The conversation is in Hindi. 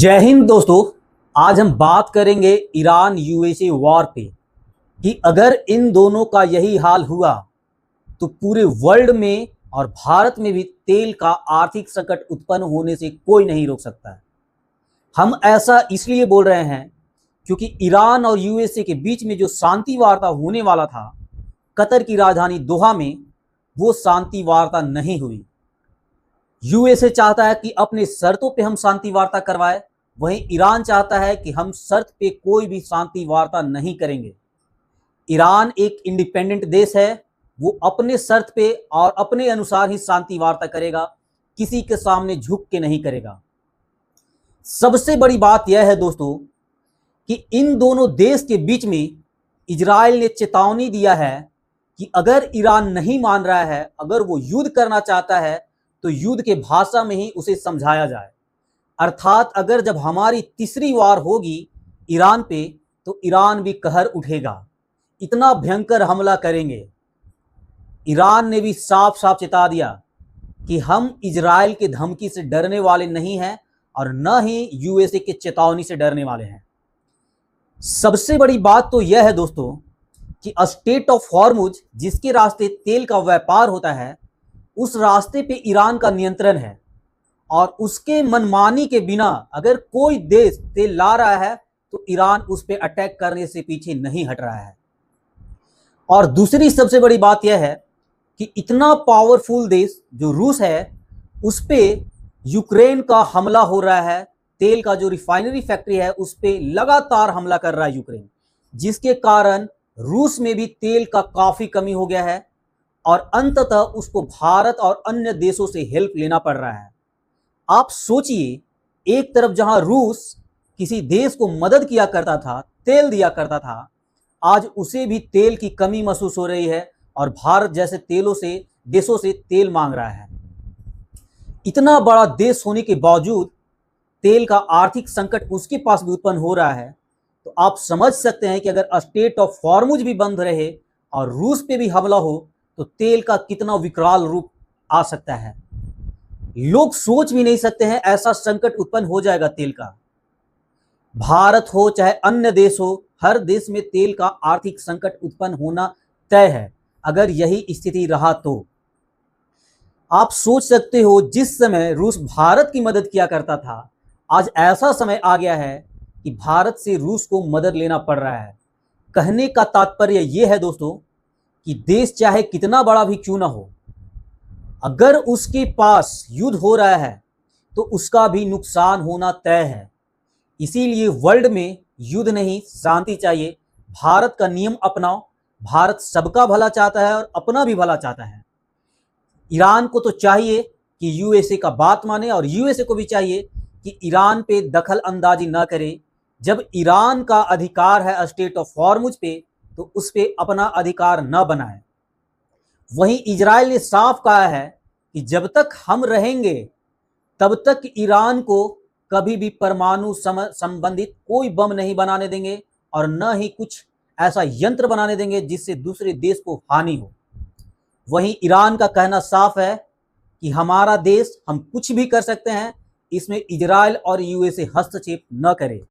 जय हिंद दोस्तों। आज हम बात करेंगे ईरान यूएसए वॉर पे कि अगर इन दोनों का यही हाल हुआ तो पूरे वर्ल्ड में और भारत में भी तेल का आर्थिक संकट उत्पन्न होने से कोई नहीं रोक सकता है। हम ऐसा इसलिए बोल रहे हैं क्योंकि ईरान और यूएसए के बीच में जो शांति वार्ता होने वाला था कतर की राजधानी दोहा में, वो शांति वार्ता नहीं हुई। यूएसए चाहता है कि अपने शर्तों पे हम शांति वार्ता करवाए, वहीं ईरान चाहता है कि हम शर्त पे कोई भी शांति वार्ता नहीं करेंगे। ईरान एक इंडिपेंडेंट देश है, वो अपने शर्त पे और अपने अनुसार ही शांति वार्ता करेगा, किसी के सामने झुक के नहीं करेगा। सबसे बड़ी बात यह है दोस्तों कि इन दोनों देश के बीच में इजराइल ने चेतावनी दिया है कि अगर ईरान नहीं मान रहा है, अगर वो युद्ध करना चाहता है तो युद्ध के भाषा में ही उसे समझाया जाए। अर्थात अगर जब हमारी तीसरी वार होगी ईरान पे तो ईरान भी कहर उठेगा, इतना भयंकर हमला करेंगे। ईरान ने भी साफ साफ चेता दिया कि हम इजराइल के धमकी से डरने वाले नहीं हैं और न ही यूएसए के चेतावनी से डरने वाले हैं। सबसे बड़ी बात तो यह है दोस्तों कि स्टेट ऑफ हॉर्मुज, जिसके रास्ते तेल का व्यापार होता है, उस रास्ते पे ईरान का नियंत्रण है और उसके मनमानी के बिना अगर कोई देश तेल ला रहा है तो ईरान उस पर अटैक करने से पीछे नहीं हट रहा है। और दूसरी सबसे बड़ी बात यह है कि इतना पावरफुल देश जो रूस है, उस पे यूक्रेन का हमला हो रहा है। तेल का जो रिफाइनरी फैक्ट्री है उस पे लगातार हमला कर रहा है यूक्रेन, जिसके कारण रूस में भी तेल का काफी कमी हो गया है और अंततः उसको भारत और अन्य देशों से हेल्प लेना पड़ रहा है। आप सोचिए, एक तरफ जहां रूस किसी देश को मदद किया करता था, तेल दिया करता था, आज उसे भी तेल की कमी महसूस हो रही है और भारत जैसे देशों से तेल मांग रहा है। इतना बड़ा देश होने के बावजूद तेल का आर्थिक संकट उसके पास भी उत्पन्न हो रहा है, तो आप समझ सकते हैं कि अगर स्टेट ऑफ हॉर्मुज भी बंद रहे और रूस पे भी हमला हो तो तेल का कितना विकराल रूप आ सकता है। लोग सोच भी नहीं सकते हैं ऐसा संकट उत्पन्न हो जाएगा तेल का। भारत हो चाहे अन्य देश हो, हर देश में तेल का आर्थिक संकट उत्पन्न होना तय है अगर यही स्थिति रहा तो। आप सोच सकते हो, जिस समय रूस भारत की मदद किया करता था, आज ऐसा समय आ गया है कि भारत से रूस को मदद लेना पड़ रहा है। कहने का तात्पर्य यह है दोस्तों कि देश चाहे कितना बड़ा भी क्यों ना हो, अगर उसके पास युद्ध हो रहा है तो उसका भी नुकसान होना तय है। इसीलिए वर्ल्ड में युद्ध नहीं, शांति चाहिए। भारत का नियम अपनाओ। भारत सबका भला चाहता है और अपना भी भला चाहता है। ईरान को तो चाहिए कि यूएसए का बात माने और यूएसए को भी चाहिए कि ईरान पे दखल अंदाजी ना करे। जब ईरान का अधिकार है स्टेट ऑफ हॉर्मुज पे तो उस पे अपना अधिकार न बनाए। वहीं इजराइल ने साफ कहा है कि जब तक हम रहेंगे तब तक ईरान को कभी भी परमाणु संबंधित कोई बम नहीं बनाने देंगे और न ही कुछ ऐसा यंत्र बनाने देंगे जिससे दूसरे देश को हानि हो। वहीं ईरान का कहना साफ है कि हमारा देश, हम कुछ भी कर सकते हैं, इसमें इजराइल और यूएसए हस्तक्षेप न करे।